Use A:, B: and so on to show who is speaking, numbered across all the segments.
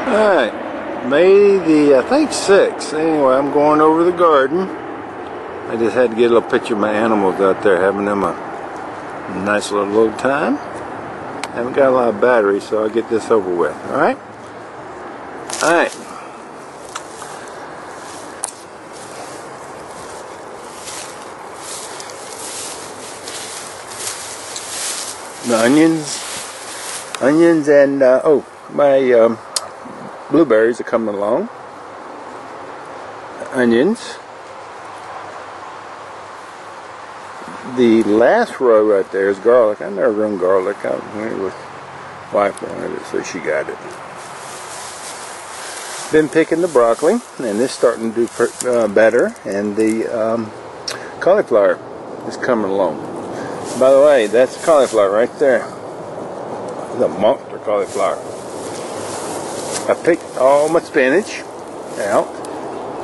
A: Alright, May the, I think 6th. Anyway, I'm going over the garden. I just had to get a little picture of my animals out there, having them a nice little old time. I haven't got a lot of battery, so I'll get this over with. Alright? Alright. The onions and, oh, my blueberries are coming along. Onions. The last row right there is garlic. I never grown garlic. I went with wife wanted it, so she got it. Been picking the broccoli, and it's starting to do better. And the cauliflower is coming along. By the way, that's cauliflower right there. It's a monster cauliflower. I picked all my spinach out,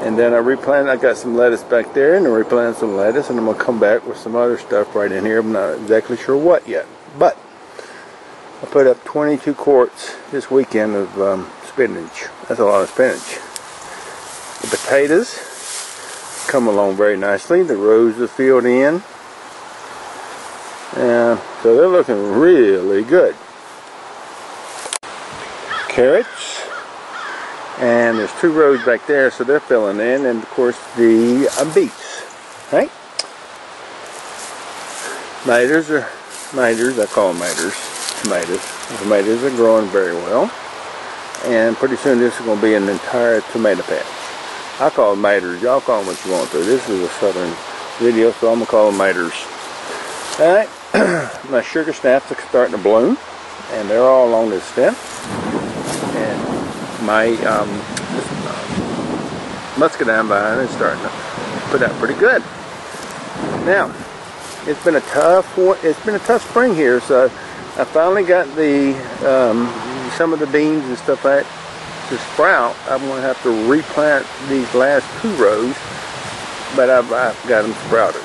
A: and then I replanted. I got some lettuce back there, and I replanted some lettuce, and I'm going to come back with some other stuff right in here. I'm not exactly sure what yet, but I put up 22 quarts this weekend of spinach. That's a lot of spinach. The potatoes come along very nicely. The rows are filled in. So they're looking really good. Carrots, and there's 2 rows back there, so they're filling in, and of course the beets, right? Tomatoes, I call them tomatoes. Tomatoes are growing very well, and pretty soon this is going to be an entire tomato patch. I call them maters. Y'all call them what you want to. This is a southern video, so I'm going to call them maters. Alright, my sugar snaps are starting to bloom, and they're all along this stem. And my muscadine vine is starting to put out pretty good. Now, it's been a tough spring here, so I finally got the some of the beans and stuff like that to sprout. I'm going to have to replant these last 2 rows, but I've got them sprouted.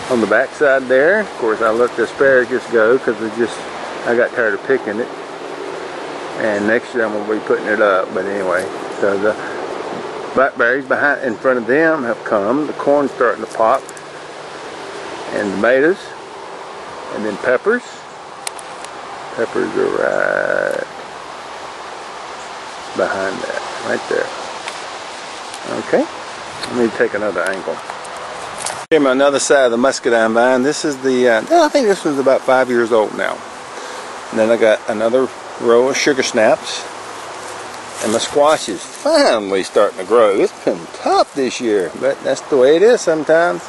A: On the back side there, of course, I let the asparagus go because I got tired of picking it. And next year I'm going to be putting it up. But anyway, so the blackberries in front of them have come. The corn's starting to pop. And tomatoes. And then peppers. Peppers are right behind that, right there. Okay, let me take another angle. Here's my another side of the muscadine vine. This is the, I think this one's about 5 years old now. And then I got another row of sugar snaps. And my squash is finally starting to grow. It's been tough this year, but that's the way it is sometimes.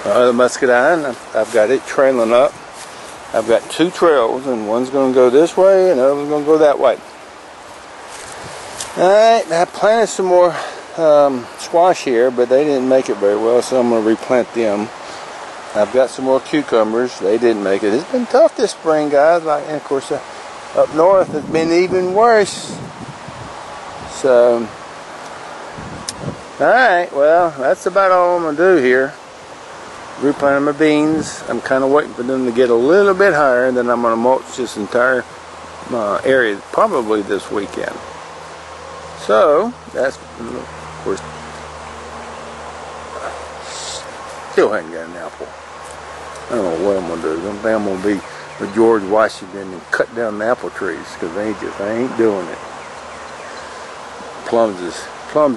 A: The muscadine, I've got it trailing up. I've got 2 trails, and one's going to go this way, and the other's going to go that way. Alright, I planted some more squash here, but they didn't make it very well, so I'm going to replant them. I've got some more cucumbers. They didn't make it. It's been tough this spring, guys. And of course, up north it's been even worse. So, alright, well, that's about all I'm going to do here. Replanting my beans. I'm kind of waiting for them to get a little bit higher, and then I'm going to mulch this entire area probably this weekend. So, that's, of course, still haven't got an apple. I don't know what I'm going to do. I'm going to be with George Washington and cut down the apple trees, because they ain't doing it. Plums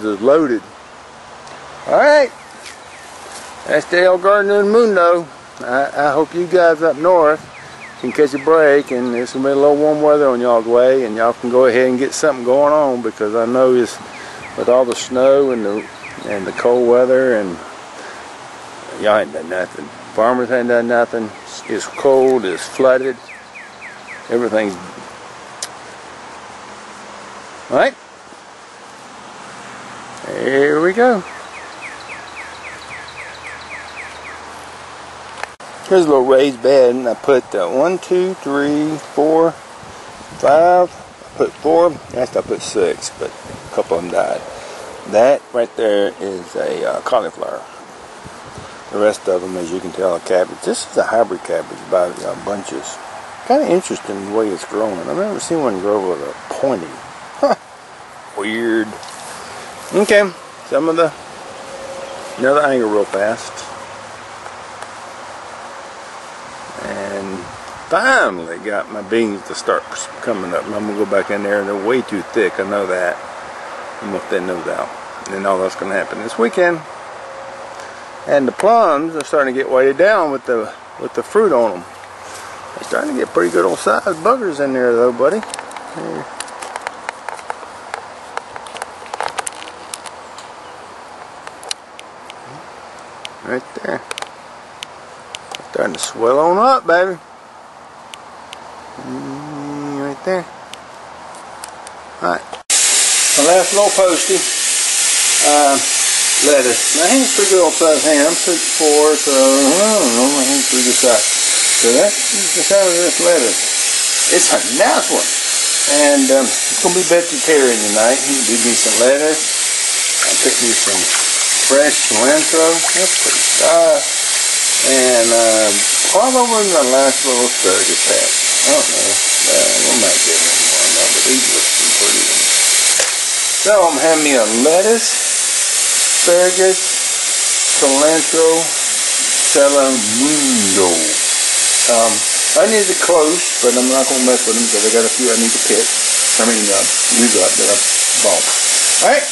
A: is loaded. Alright. That's the El Garden Mundo. I hope you guys up north can catch a break, and it's going to be a little warm weather on y'all's way, and y'all can go ahead and get something going on, because I know it's with all the snow and the cold weather, and y'all ain't done nothing. Farmers ain't done nothing. It's cold, it's flooded, everything's right. Here we go. Here's a little raised bed, and I put 1, 2, 3, 4, 5. I put 4. Actually, I put 6, but a couple of them died. That right there is a cauliflower. The rest of them, as you can tell, are cabbage. This is a hybrid cabbage by bunches. Kind of interesting the way it's growing. I've never seen one grow with a pointy. Huh. Weird. Okay, some of the another angle real fast. And finally got my beans to start coming up. I'm gonna go back in there and they're way too thick. I know that. I'm gonna thin those out. And then all that's gonna happen this weekend. And the plums are starting to get weighted down with the fruit on them. They're starting to get pretty good old sized buggers in there though, buddy. Here. Right there. Starting to swell on up, baby. Right there. Alright. My last little posty. Lettuce. My hand's pretty good on size hand. I'm 6'4", so I don't know, my hand's pretty good size. So that's the size of this lettuce. It's a nice one. And it's going to be vegetarian tonight. He did me some lettuce. I picked me some fresh cilantro. That's pretty nice. And probably the last little asparagus patch. I don't know. We might get one more now, but these look pretty good. So I'm having me a lettuce, asparagus, cilantro, salamundo. Onions are close, but I'm not going to mess with them because I got a few I need to pick. I mean, use up that I bought. Alright.